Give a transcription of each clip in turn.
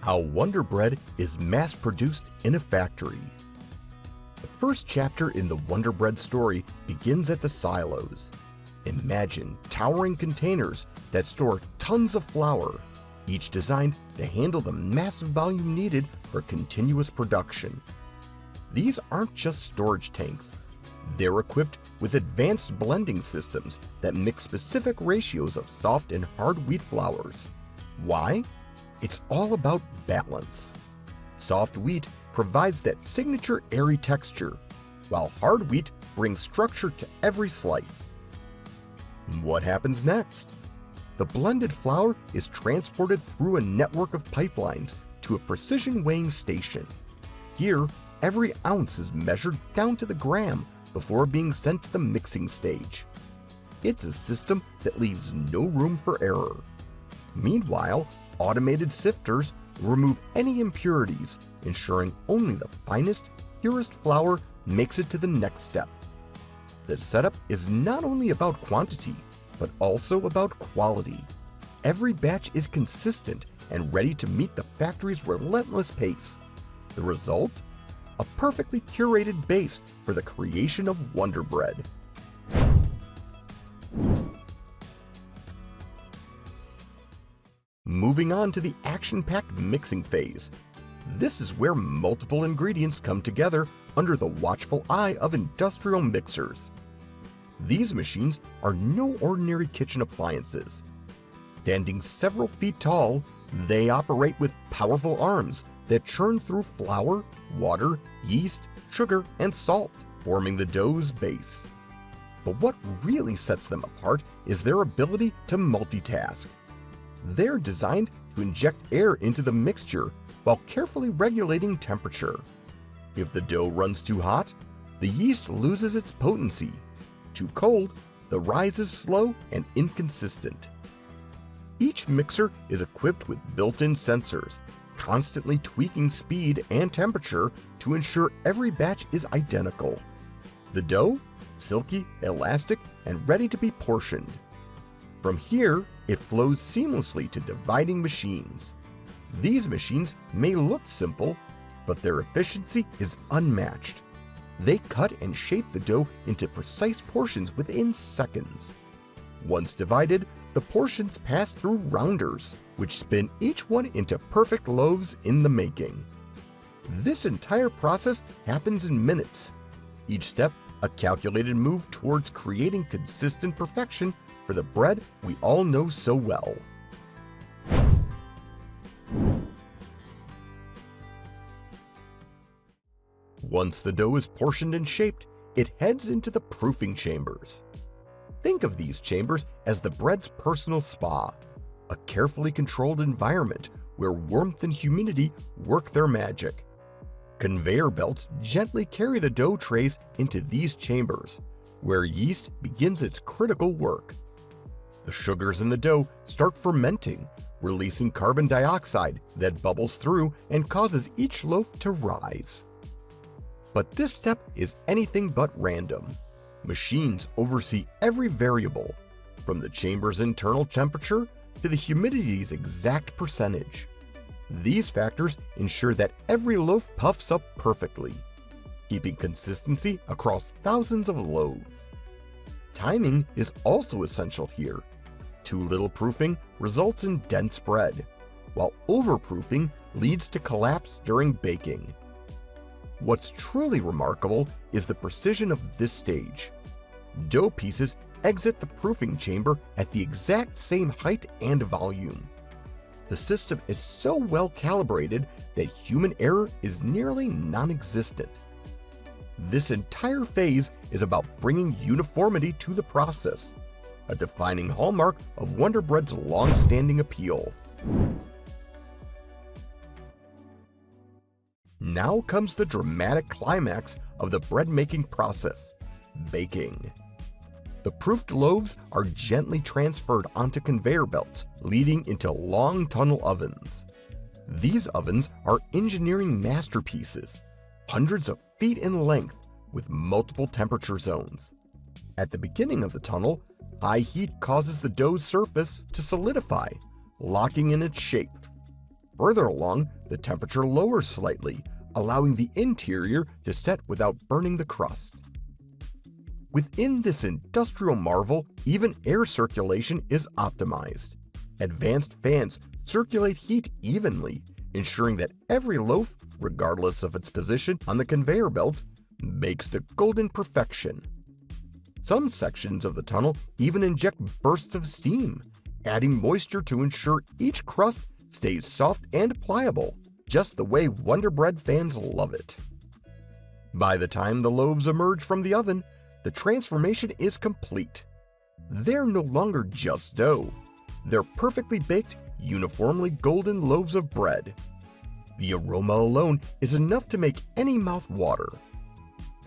How Wonder Bread is mass-produced in a factory. The first chapter in the Wonder Bread story begins at the silos. Imagine towering containers that store tons of flour, each designed to handle the massive volume needed for continuous production. These aren't just storage tanks. They're equipped with advanced blending systems that mix specific ratios of soft and hard wheat flours. Why? It's all about balance. Soft wheat provides that signature airy texture, while hard wheat brings structure to every slice. What happens next? The blended flour is transported through a network of pipelines to a precision weighing station. Here, every ounce is measured down to the gram before being sent to the mixing stage. It's a system that leaves no room for error. Meanwhile, automated sifters remove any impurities, ensuring only the finest, purest flour makes it to the next step. The setup is not only about quantity, but also about quality. Every batch is consistent and ready to meet the factory's relentless pace. The result? A perfectly curated base for the creation of Wonder Bread. Moving on to the action-packed mixing phase. This is where multiple ingredients come together under the watchful eye of industrial mixers. These machines are no ordinary kitchen appliances. Standing several feet tall, they operate with powerful arms that churn through flour, water, yeast, sugar, and salt, forming the dough's base. But what really sets them apart is their ability to multitask. They're designed to inject air into the mixture while carefully regulating temperature. If the dough runs too hot, the yeast loses its potency. Too cold, the rise is slow and inconsistent. Each mixer is equipped with built-in sensors, constantly tweaking speed and temperature to ensure every batch is identical. The dough? Silky, elastic, and ready to be portioned. From here, it flows seamlessly to dividing machines. These machines may look simple, but their efficiency is unmatched. They cut and shape the dough into precise portions within seconds. Once divided, the portions pass through rounders, which spin each one into perfect loaves in the making. This entire process happens in minutes. Each step a calculated move towards creating consistent perfection for the bread we all know so well. Once the dough is portioned and shaped, it heads into the proofing chambers. Think of these chambers as the bread's personal spa, a carefully controlled environment where warmth and humidity work their magic. Conveyor belts gently carry the dough trays into these chambers, where yeast begins its critical work. The sugars in the dough start fermenting, releasing carbon dioxide that bubbles through and causes each loaf to rise. But this step is anything but random. Machines oversee every variable, from the chamber's internal temperature to the humidity's exact percentage. These factors ensure that every loaf puffs up perfectly, keeping consistency across thousands of loaves. Timing is also essential here. Too little proofing results in dense bread, while overproofing leads to collapse during baking. What's truly remarkable is the precision of this stage. Dough pieces exit the proofing chamber at the exact same height and volume. The system is so well calibrated that human error is nearly non-existent. This entire phase is about bringing uniformity to the process, a defining hallmark of Wonder Bread's long-standing appeal. Now comes the dramatic climax of the bread-making process: baking. The proofed loaves are gently transferred onto conveyor belts, leading into long tunnel ovens. These ovens are engineering masterpieces, hundreds of feet in length with multiple temperature zones. At the beginning of the tunnel, high heat causes the dough's surface to solidify, locking in its shape. Further along, the temperature lowers slightly, allowing the interior to set without burning the crust. Within this industrial marvel, even air circulation is optimized. Advanced fans circulate heat evenly, ensuring that every loaf, regardless of its position on the conveyor belt, bakes to golden perfection. Some sections of the tunnel even inject bursts of steam, adding moisture to ensure each crust stays soft and pliable, just the way Wonder Bread fans love it. By the time the loaves emerge from the oven, the transformation is complete. They're no longer just dough. They're perfectly baked, uniformly golden loaves of bread. The aroma alone is enough to make any mouth water.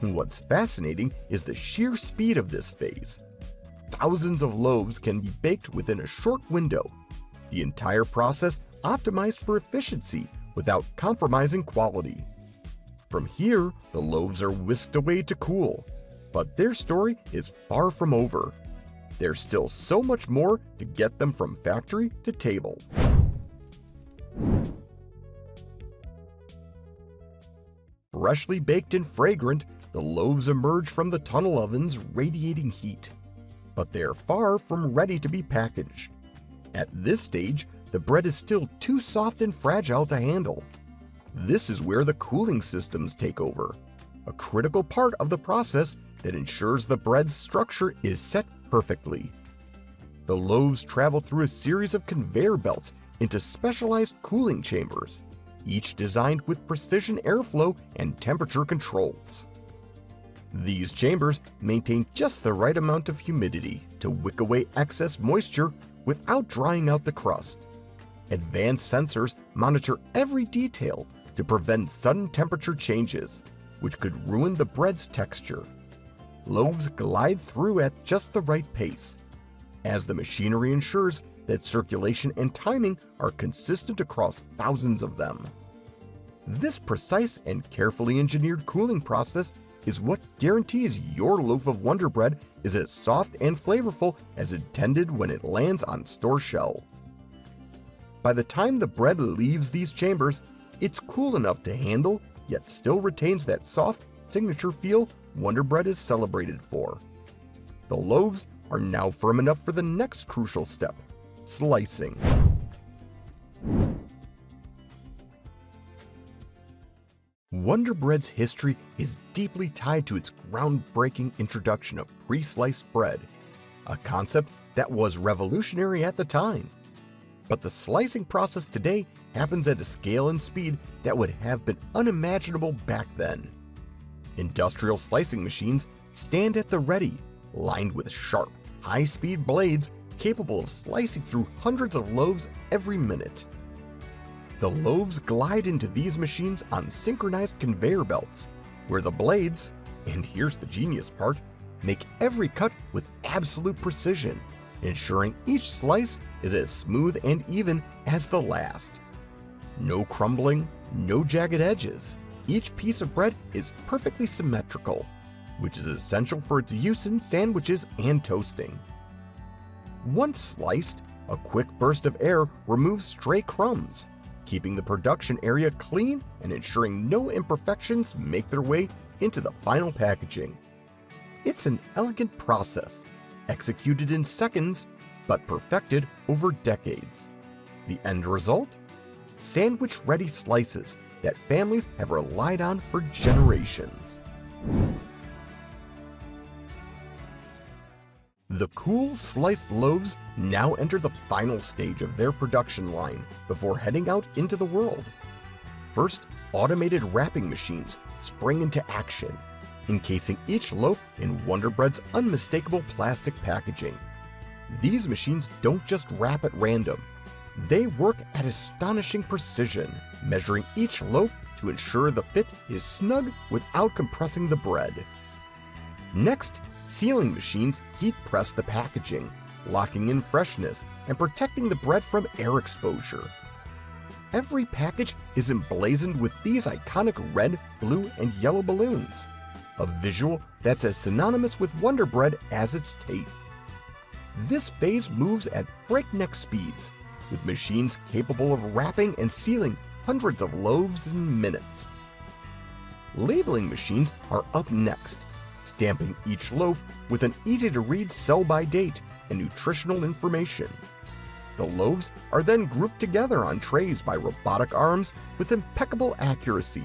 What's fascinating is the sheer speed of this phase. Thousands of loaves can be baked within a short window. The entire process optimized for efficiency without compromising quality. From here, the loaves are whisked away to cool, but their story is far from over. There's still so much more to get them from factory to table. Freshly baked and fragrant, the loaves emerge from the tunnel ovens radiating heat. But they are far from ready to be packaged. At this stage, the bread is still too soft and fragile to handle. This is where the cooling systems take over, a critical part of the process that ensures the bread's structure is set perfectly. The loaves travel through a series of conveyor belts into specialized cooling chambers, each designed with precision airflow and temperature controls. These chambers maintain just the right amount of humidity to wick away excess moisture without drying out the crust. Advanced sensors monitor every detail to prevent sudden temperature changes, which could ruin the bread's texture. Loaves glide through at just the right pace, as the machinery ensures that circulation and timing are consistent across thousands of them. This precise and carefully engineered cooling process is what guarantees your loaf of Wonder Bread is as soft and flavorful as intended when it lands on store shelves. By the time the bread leaves these chambers, it's cool enough to handle, yet still retains that soft, signature feel Wonder Bread is celebrated for. The loaves are now firm enough for the next crucial step, slicing. Wonder Bread's history is deeply tied to its groundbreaking introduction of pre-sliced bread, a concept that was revolutionary at the time. But the slicing process today happens at a scale and speed that would have been unimaginable back then. Industrial slicing machines stand at the ready, lined with sharp, high-speed blades capable of slicing through hundreds of loaves every minute. The loaves glide into these machines on synchronized conveyor belts, where the blades, and here's the genius part, make every cut with absolute precision, ensuring each slice is as smooth and even as the last. No crumbling, no jagged edges. Each piece of bread is perfectly symmetrical, which is essential for its use in sandwiches and toasting. Once sliced, a quick burst of air removes stray crumbs, keeping the production area clean and ensuring no imperfections make their way into the final packaging. It's an elegant process, executed in seconds, but perfected over decades. The end result? Sandwich-ready slices that families have relied on for generations. The cool sliced loaves now enter the final stage of their production line before heading out into the world. First, automated wrapping machines spring into action, encasing each loaf in Wonder Bread's unmistakable plastic packaging. These machines don't just wrap at random. They work at astonishing precision, measuring each loaf to ensure the fit is snug without compressing the bread. Next, sealing machines heat press the packaging, locking in freshness and protecting the bread from air exposure. Every package is emblazoned with these iconic red, blue, and yellow balloons, a visual that's as synonymous with Wonder Bread as its taste. This phase moves at breakneck speeds, with machines capable of wrapping and sealing hundreds of loaves in minutes. Labeling machines are up next, stamping each loaf with an easy-to-read sell-by date and nutritional information. The loaves are then grouped together on trays by robotic arms with impeccable accuracy.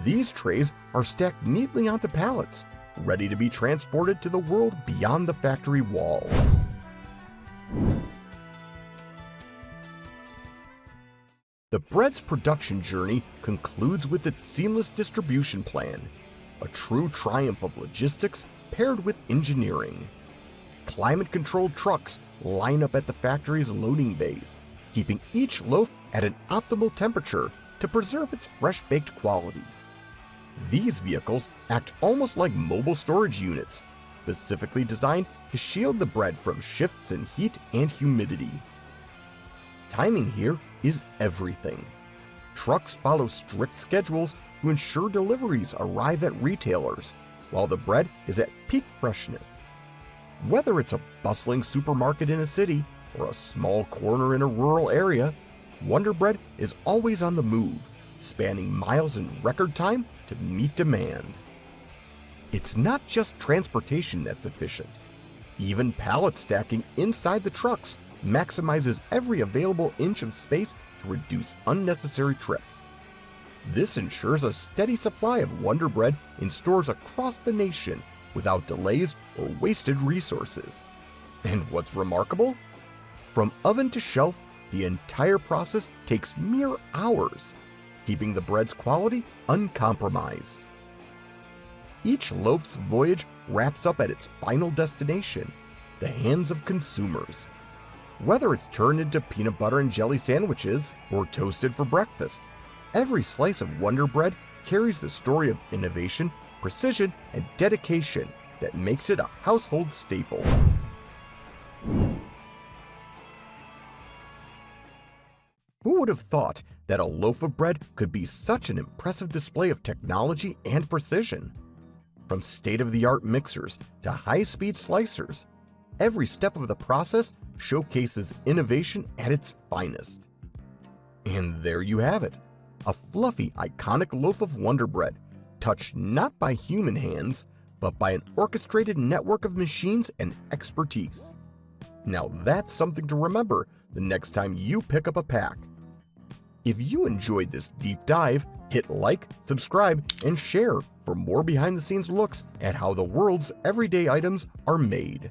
These trays are stacked neatly onto pallets, ready to be transported to the world beyond the factory walls. The bread's production journey concludes with its seamless distribution plan, a true triumph of logistics paired with engineering. Climate-controlled trucks line up at the factory's loading bays, keeping each loaf at an optimal temperature to preserve its fresh-baked quality. These vehicles act almost like mobile storage units, specifically designed to shield the bread from shifts in heat and humidity. Timing here is everything. Trucks follow strict schedules to ensure deliveries arrive at retailers, while the bread is at peak freshness. Whether it's a bustling supermarket in a city or a small corner in a rural area, Wonder Bread is always on the move, spanning miles in record time to meet demand. It's not just transportation that's efficient. Even pallet stacking inside the trucks maximizes every available inch of space to reduce unnecessary trips. This ensures a steady supply of Wonder Bread in stores across the nation without delays or wasted resources. And what's remarkable? From oven to shelf, the entire process takes mere hours, keeping the bread's quality uncompromised. Each loaf's voyage wraps up at its final destination, the hands of consumers. Whether it's turned into peanut butter and jelly sandwiches or toasted for breakfast, every slice of Wonder Bread carries the story of innovation, precision, and dedication that makes it a household staple. Who would have thought that a loaf of bread could be such an impressive display of technology and precision? From state-of-the-art mixers to high-speed slicers, every step of the process showcases innovation at its finest. And there you have it, a fluffy, iconic loaf of Wonder Bread, touched not by human hands, but by an orchestrated network of machines and expertise. Now that's something to remember the next time you pick up a pack. If you enjoyed this deep dive, hit like, subscribe, and share for more behind-the-scenes looks at how the world's everyday items are made.